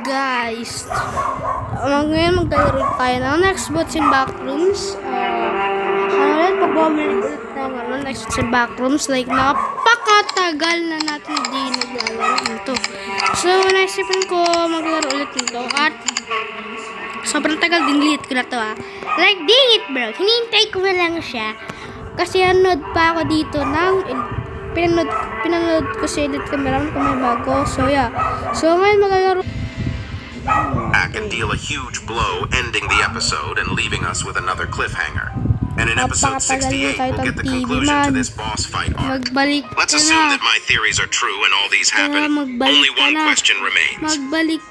Guys, ngayon maglalaro tayo ng next boots in backrooms. Ulit, pag-bumili ulit ng next boots in backrooms. Like, napakatagal na natin di naglalaro nito. So, naisipan ko maglalaro ulit nito. At, sobrang tagal din lit ko na to Like, dang it bro. Hinihintay ko na lang siya. Kasi anood pa ako dito ng pinanood ko si Edit Camera kung may bago. So, yeah. So, ngayon maglalaro. Back and deal a huge blow, ending the episode and leaving us with another cliffhanger. And in episode 68, we'll get the conclusion to this boss fight arc. Let's assume that my theories are true and all these happen. Only one question remains. Magbalik.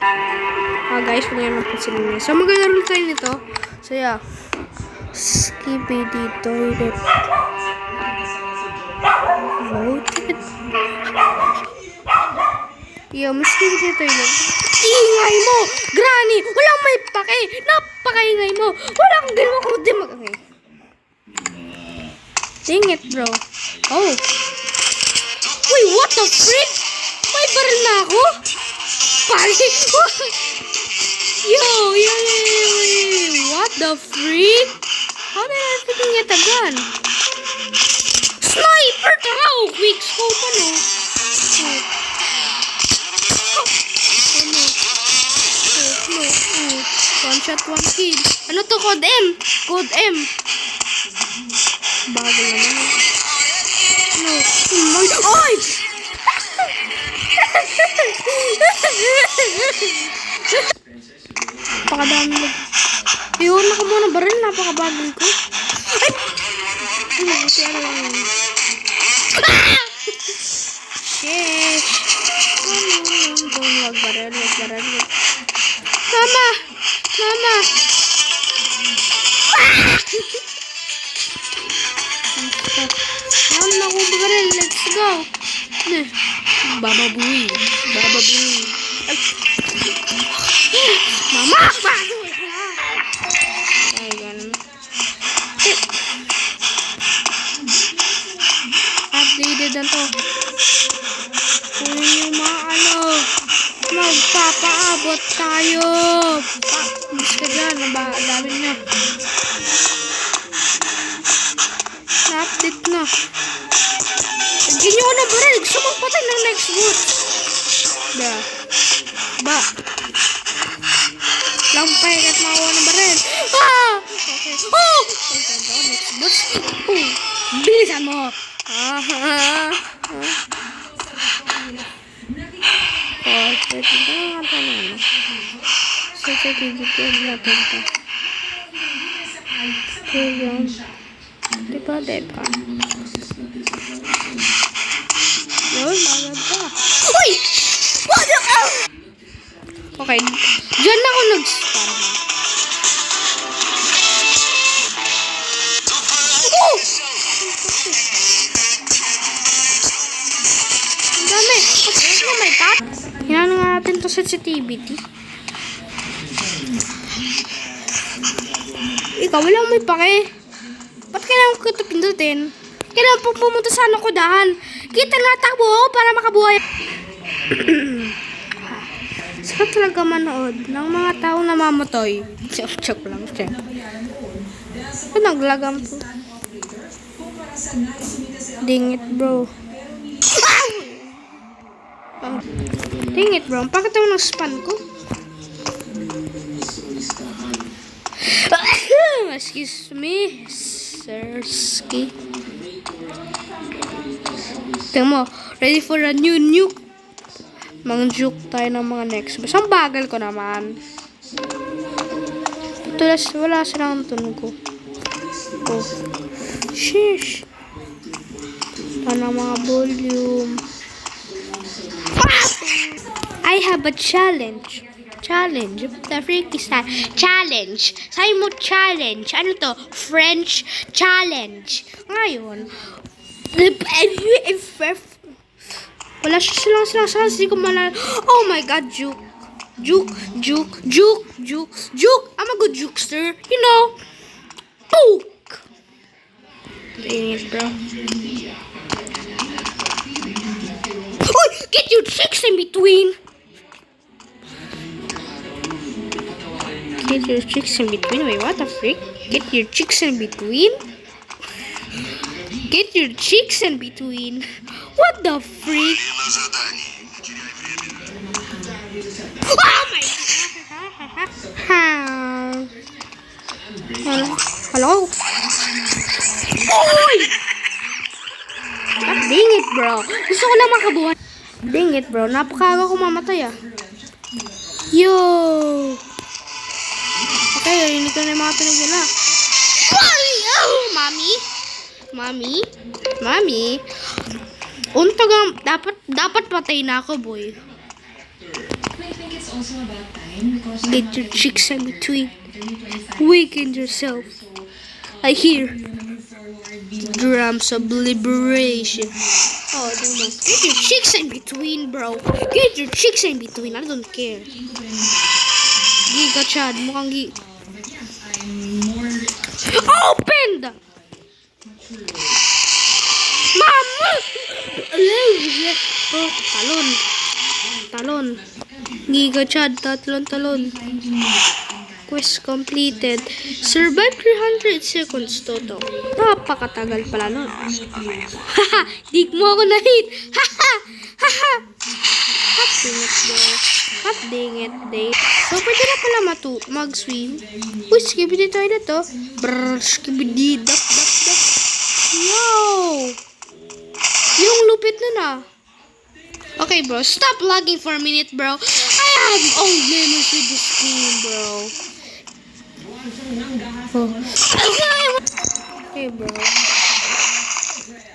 Guys, kung yan napansin niyo. So, maglalaro tayo nito. So, yeah. Skibidi toilet. Voted. Yo, mas skibidi toilet. Ingay mo! Granny! Walang may pake! Napakaingay mo! Walang ginawa ko din mag-ingay. Dang it, bro. Oh. Wait, what the frick? May baril na ako? Pari! Yo! What the frick? How did I freaking get a gun? Sniper! Tara! Oh, quick scope ano? One shot, one kill. Ano to? Code M. Code M. Bago naman. No. Oy! Napakadami lang. Yun, nakabuha ng baril. Napakabagal ko. Ay! Buti ano lang. Shit. Wag baril. Mama! Mama! Yan na akong baril. Let's go. Baba Booey. Ay. Mama! Ay, ganun. Updated na to. Kung yung mga magpapaabot tayo. Mas ka dyan. Dami na. Na-update na. Lagyan nyo na baril. Gusto mong patay ng next boot. Ba. Lampay kahit makawa ng baril. Okay. Oh! Next boot. Bilisan mo. Pwede na nga tanong. Certificate natin ito. Diba? Yun, maganda. Uy! What the hell? Okay, dyan na ako nag-spam. Oh! Ang dami. Oh my God. Hinano nga natin to sensitivity. Ikaw, walang may pake. Ba't kailangan ko ito pindutin? Kailangan pong pumunta sa kudahan. Kita nga takbo ako para makabuhay. Saka talaga manood ng mga taong namamatay. Joke lang, syempre. Naglagam po. Dang it, bro. Dang it, bro. Bakit ako nag-span ko? Excuse me, Sirski. Tingnan mo, ready for a new nuke. Mang-juke tayo ng mga next. Basta ang bagal ko naman. Tulas, wala silang tunog ko. Oh. Sheesh. Ito ng mga volume. I have a challenge. Challenge? What the freak is that? Challenge. Sabi mo challenge. Ano to? French challenge. Ngayon, if wala silang sinasabi ko malala. Oh my God, juke. I'm a good jukester. You know. Poke. Dang it, bro. Oh, get you chicks in between. Get your chicks in between. Wait, what the freak? Get your chicks in between? Get your chicks in between. What the freak? Oh my god. Hello? Oy! God dang it, bro. Gusto ko lang makabuhay. Dang it, bro. Napakaga ko mamatay, ah. Yo! Okay, narinig ko na yung mga tunog nila. Oh, mami? Mami? Mami? Untog ang... Dapat patay na ako, boy. Get your chicks in between. Weaken yourself. I hear drums of liberation. Oh, no. Get your chicks in between, bro. Get your chicks in between. I don't care. Giga Chad, mukhang Opened! Mama! Oh, talon. Talon. Giga Chad, talon. Quest completed. Survive 300 seconds total. Napakatagal pala nun. Haha! Di mo ako na-hit! Haha! Haha! Hot dang it, bro. Hot dang it, day. So, pwede na pala mag-swim. Uy, skibidi toilet to. Brrr, skibidi. Dap. Yo! Yung lupit nun ah. Okay, bro. Stop lagging for a minute, bro. I have old memories with this game, bro. Oh. Okay, bro.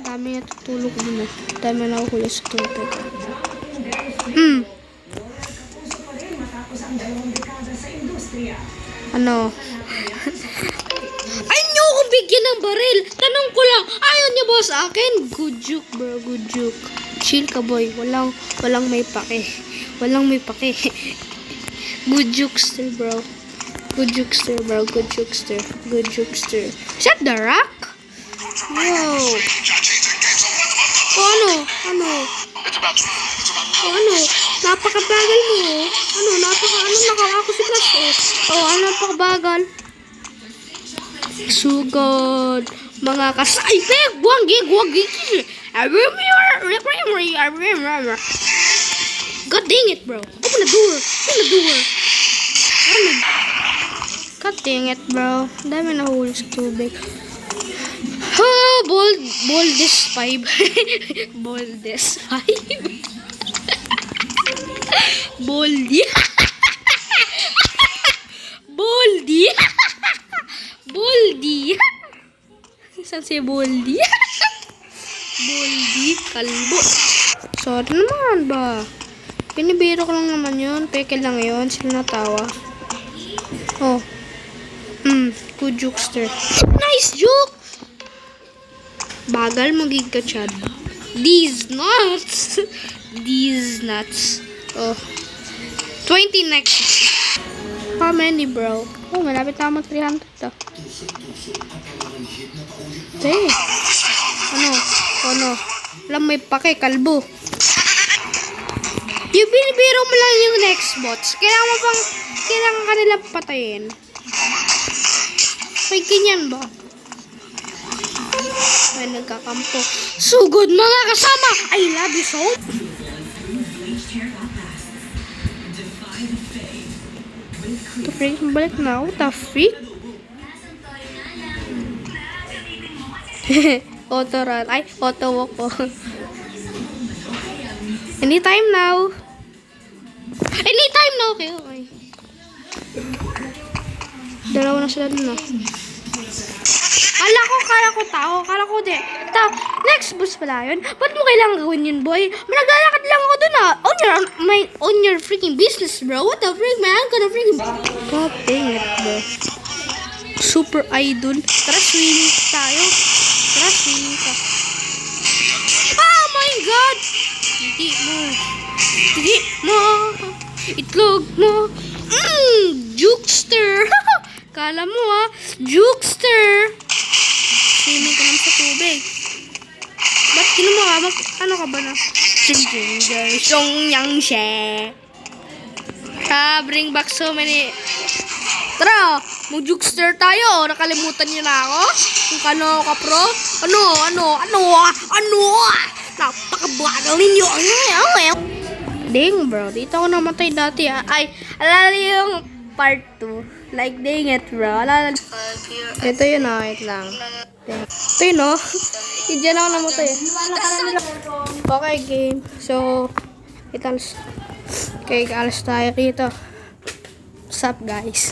Dami na tutulog din ah. Dami na ako huli sa tubig. Ano? Ayaw niyo akong bigyan ng baril. Tanong ko lang. Ayaw niyo ba sa akin? Good joke, bro. Good joke. Chill ka, boy. Walang may pake. Walang may pake. Good jokester, bro. Good jokester, bro. Good jokester. Good jokester. Is that the rock? Yo. O ano? Napakabagal mo. Ako si Plus. Napakabagal. Sugod. Mga kasaybeg. Guwagi. God dang it, bro. Open the door. God dang it, bro. Dami na huli sa tubig. Oh, boldest 5. Boldest 5. Boldy. Saan si Boldy? Boldy, kalbo. Sorry naman ba? Pinibiro ko lang naman yun. Peke lang yun. Sila natawa. Oh. Good jokester. Nice joke! Bagal mo Giga Chad. These nuts. Oh. 20 next. How many, bro? Oh, malapit na mag 300 ah. Okay. Ano? Alam may pake, kalbo. Yung binibiro mo lang yung next bots. Kailangan kanila patayin. May ganyan ba? May nagkakampo. Sugod mga kasama! I love you so. The freak, balik na. What the freak? Auto run. Ay, auto walk po. Anytime now. Okay. Dalawa na sila dun ah. Kala ko tao. Next boss pala yun. Ba't mo kailangan gawin yun, boy? Naglalakad lang ako dun ah. On your freaking business, bro. What the freak, man? I'm gonna freaking... God dang it, bro. Super idol. Tara, swimming tayo. Oh my God! Titi mo. Itlog mo. Jukester. Kala mo ah. Jukester. Swimming ka naman sa tubig. Ba't kinuha ka? Ano ka ba na? Bring back so many Tara, mag-jukester tayo. Nakalimutan niyo na ako? Kung kano ka, pro? Ano? Napakabagal ninyo. Dang, bro. Dito ako namatay dati, ah. Ay, alala niyo yung part 2. Like, dang it, bro. Alala. Ito yun, ah. Wait lang. Dang. Ito yun, oh. Diyan ako namatay. Okay, game. So, okay, alas tayo rito. What's up, guys?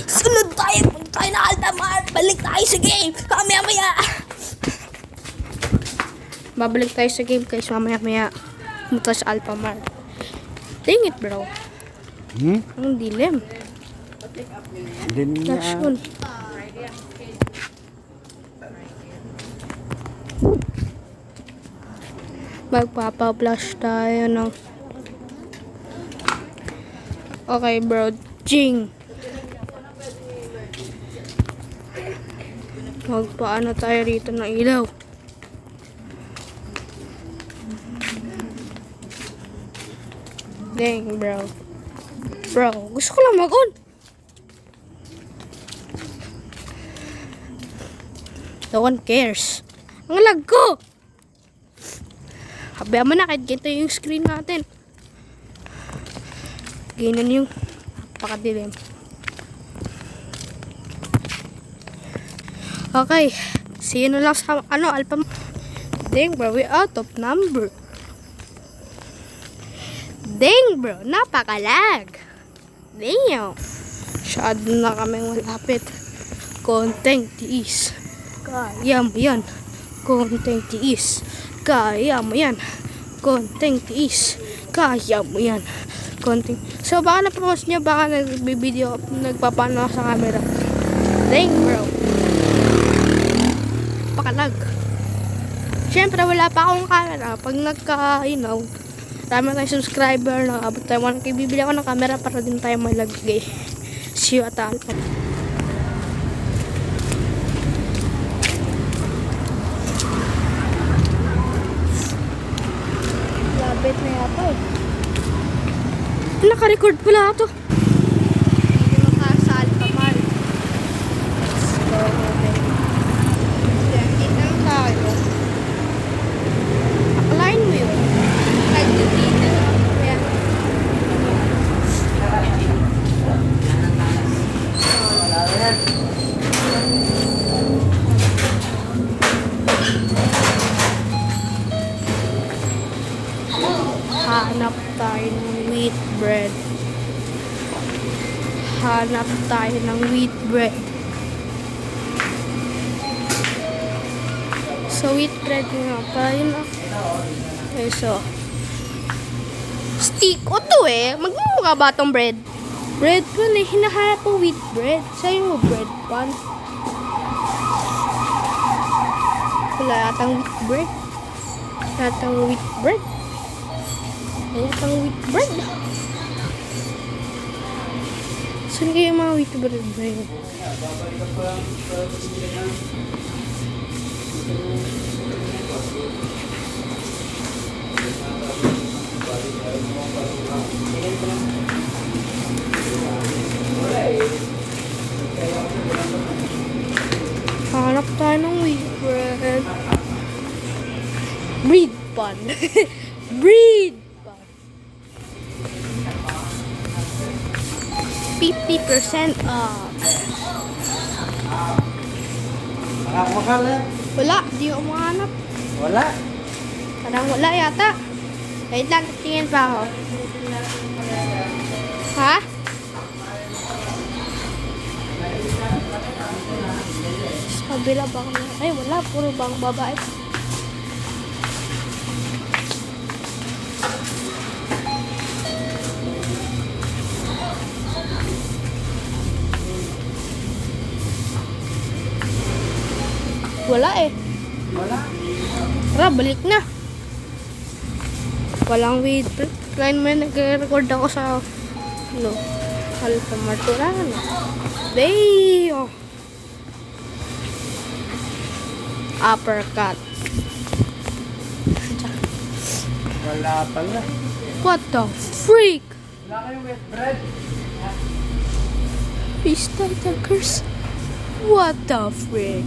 Sunod tayo! Punta tayo na Altamar! Balik tayo sa game! Mamaya-maya! Babalik tayo sa game, guys. Mamaya-maya. Punta sa Altamar. Dang it, bro. Ang dilim. Flash on. Magpapa-flash tayo ng... Okay, bro. Jing. Magpaano tayo rito ng ilaw. Dang, bro. Bro, gusto ko lang mag-on. No one cares. Ang lag ko. Habayaan mo na kahit ganito yung screen natin. Ganyan yung napakadilim. Okay. See you na lang sa Alpha. Dang, bro, we out of number. Dang, bro, napakalag. Damn. Masyado na kaming malapit. Konting tiis. Kaya mo yan. Konting tiis. Kaya mo yan. Konting tiis. Kaya mo yan. Konting. So, baka na-promote nyo, baka nagbibideo, nagpapano sa camera. Dang, bro. Pakalag. Siyempre, wala pa akong camera. Pag nagka-inaw, dami tayong subscriber, nakabot tayo 1K, bibili ako ng camera para din tayo malagay. See you at Alpha. Labit na yata eh. Naka-record pala ito. Hindi maka sa Alpha Mall. Let's go. Kita lang tayo. Akalain mo yun. Nag-dito. Ayan. Hanap tayo ng wheat bread. Hanap tayo ng wheat bread. So, wheat bread nga pa. Yun na. Okay, so. Stick o to eh. Magmumukha ba itong bread? Bread pan eh. Hinahanap po wheat bread. Sa'yo mo bread pan. Wala yatang wheat bread. Yatang wheat bread. Yatang wheat bread. Saan kayo mga wheat bread ba yun? Hanap tayo ng wheat bread. Bread pan. Bread pan. 50% off. Wala, di ko mahanap. Wala. Parang wala yata. Wait lang, tingin pa ako. Ha? Sa kabila ba ako? Ay, wala. Puro bang babae. Wala eh. Wala. Tara, balik na. Walang wait. Line mo yun, nag-record ako sa Alpha Marturano. Damn! Uppercut. Wala pala. What the freak? Wala kayong wet bread. Fish tentacles? What the frick?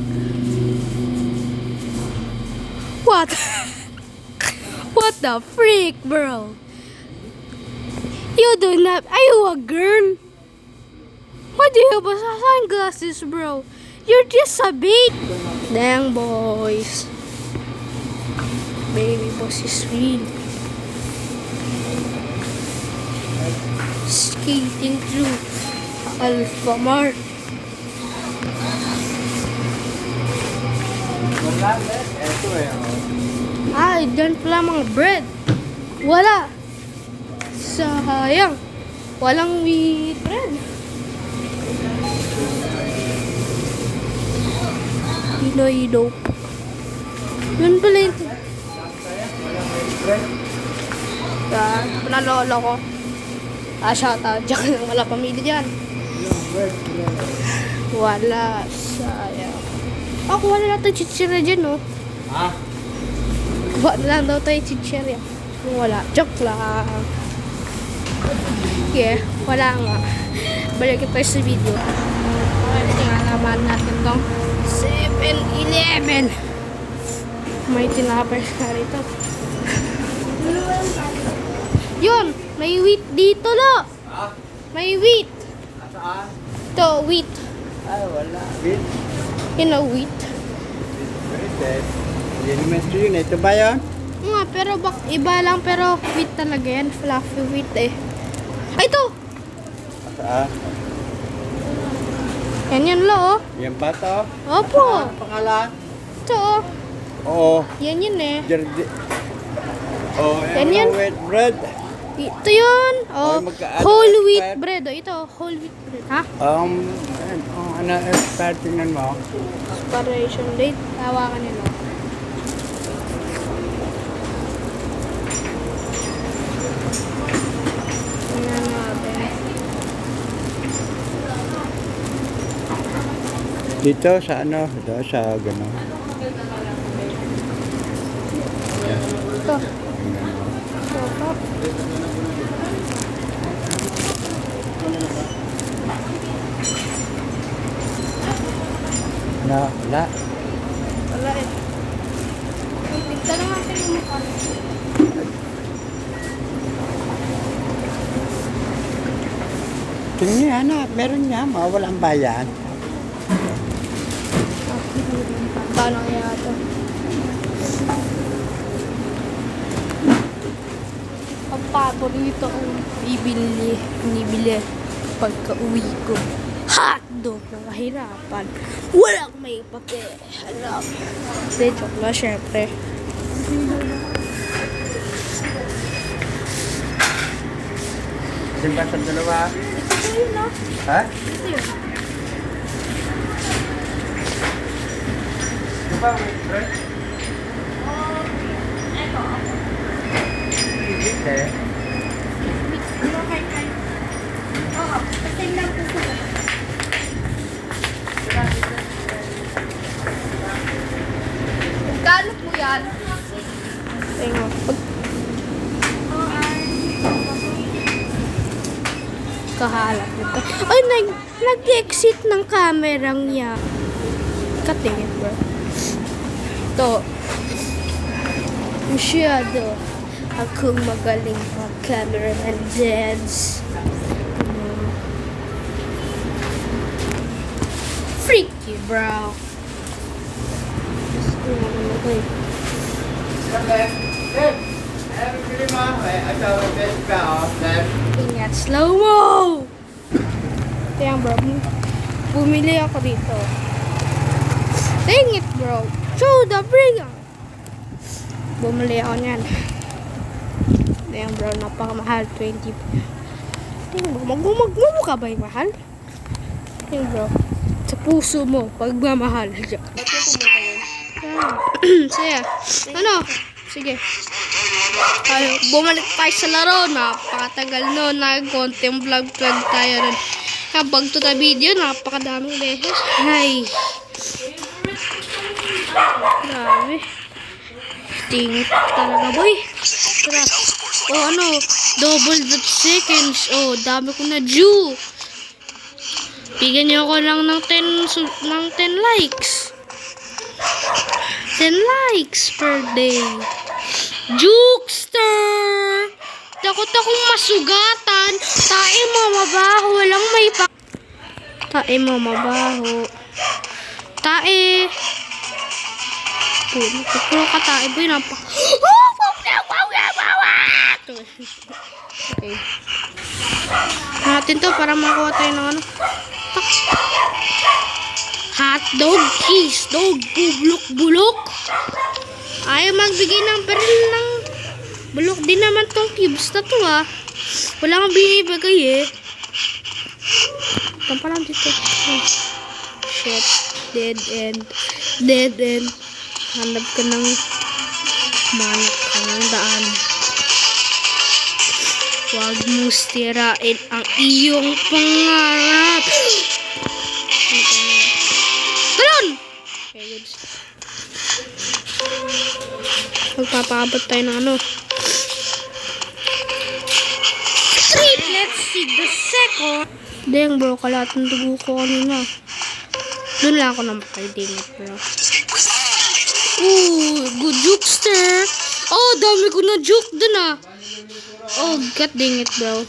What? What the freak, bro? You do not. Are you a girl? Why do you have sunglasses, bro? You're just a baby. Dang, boys. Baby boss is real. Skating through Alpha Mart. Wala, eto eh. Ah, dyan pala mga bread. Wala. Sayang. Walang wheat bread. Pinoy dope. Yun pala yun. Panalolo ko. Shout out. Diyan wala pamilya dyan. Wala. Sayang. Ako wala lang tayo chichira dyan, no? Ha? Wala lang daw tayo chichira. Wala. Joke lang. Yeah, wala nga. Balik tayo sa video. Okay, tingnan naman natin tong 7-Eleven. May tinapay ka rito. Yun! May wheat dito, lo! Ha? May wheat! Saan? Ito, wheat. Ay, wala. Wait. You know, wheat. Wait. Elementary yun. Ito ba yun? Nga, pero iba lang, pero wheat talaga yan. Fluffy wheat eh. Ay, ito! Saan? Yan, lo, oh. Yan ba to? Opo! Ano pangalan? Ito, oh. Oo. Yan eh. Oh, Yan. wheat bread. Ito yun. Oh, Ay, magkaano whole wheat expired? bread. Oh, ito, whole wheat bread. Ha? Ano expired tingnan mo? Expiration date. Tawakan nila. Tingnan natin. Dito sa ano? Dito sa gano'n. Ito. Ito. Wala. Wala eh. Tignan na natin yung mukha. Tingnan niya, anak. Meron niya. Walang bayan. Paano kaya ito? Ang paborito ang binibili pagka uwi ko. Hotdog ng kahirapan. Walang may pakialam. Hindi, joke lang, syempre. Simba sa dalawa. Ito yun, no? Ha? Ito yun. Di ba wheat bread? Ito. Wheat eh. Oo, kasi lang po ko. Gano po yan? Tingnan. Kahalap nito. Ay, nag-exit ng kamerang niya. Katingin, bro. Ito. Masyado. Akong magaling mag-cameraman dance. Freaky, bro. Ingat, slow-mo! Kaya bro, bumili ako dito. Dang it, bro. Show the bring. Bumili ako niyan. Ayan bro, napakamahal. 20. Tingnan mo, magmumukha ba yung mahal? Tingnan bro, sa puso mo, pagmamahal. Sige, ano? Sige. Ay, bumalik tayo sa laro. Napakatagal no. Nag-content vlog tayo rin. Kapag ito na video, napakadaming beses. Ay. Grabe. Tingit talaga, boy. Tara. Oh, ano? Double the seconds. Oh, dami ko na due. Bigyan niyo ako lang ng 10 likes. 10 likes per day. Jukester! Takot akong masugatan. Tae mo mabaho. Walang may pa... Tae mo mabaho. Tae. Puro ka tae. Boy, napa... Okay. Natin to para makuha tayo ng ano. Hotdog, cheese dog, bulok. Ayaw magbigay ng baril ng bulok din naman tong cubes na to ah. Wala kang binibigay eh. Tampa lang dito. Oh. Shit. Dead end. Hanap ka ng manap ka ng daan. Huwag mo sirain ang iyong pangarap. Talon! Okay, good. Magpapaabot tayo ng ano. Sweet! Let's see the second. Dang bro, kalat ng dugo ko kanina. Doon lang ako namatay din bro. Ooh, good jukester. Oh, dami ko na juke dun ah. Oh, god dang it bro.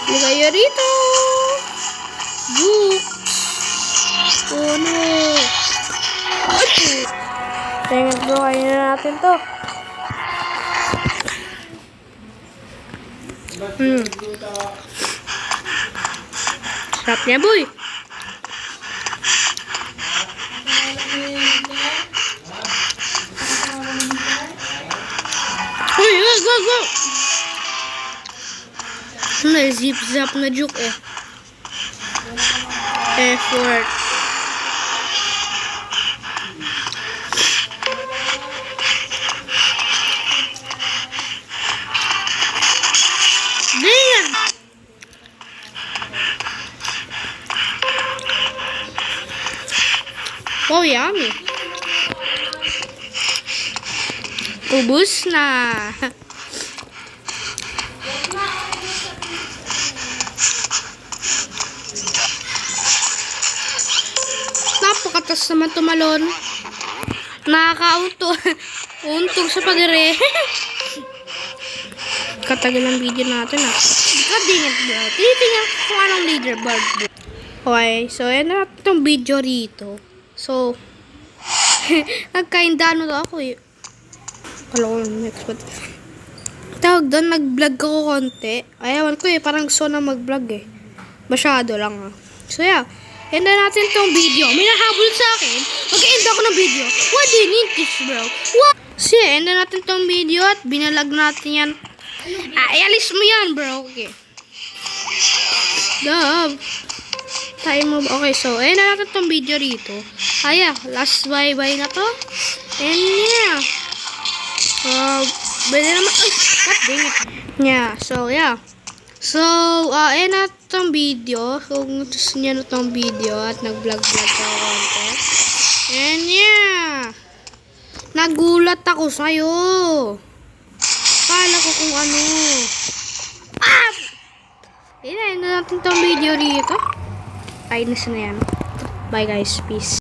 Ligaya rito. Juke. Oh no. Dang it bro, kainin na natin to. Sarap niya boy. Uy, go. Zip-zap na juke eh. Effort. Damn! Wow, yummy. Ubus na. Napakatas naman tumalon. Nakaka-auto. Untog sa padere. Katagal ang video natin ah. Kadingit bro. Tinitingnan ko kung anong leaderboard bro. Okay, so yan na itong video rito. So, nagkaindano to ako eh. Kala ko next but tawag doon, nag-vlog ako konti. Ayawan ko eh, parang gusto na mag-vlog eh. Masyado lang ah. So yeah, end na natin itong video. May nahabol sa akin. Mag-end ako ng video. What do you need this bro? What? So yeah, end na natin itong video at binalag natin yan. Alis mo yan bro. Okay. Love. Tayo mo. Okay, so end na natin itong video rito. Last bye-bye na to. And yeah. Pwede naman. What dang it. Yeah, so yeah. So, end na itong video. Kung gusto niyo na itong video at nag-vlog ako konti. And yeah. Nagulat ako sa'yo. Kala ko kung ano. End na natin itong video rito. Ayos na yan. Bye guys. Peace.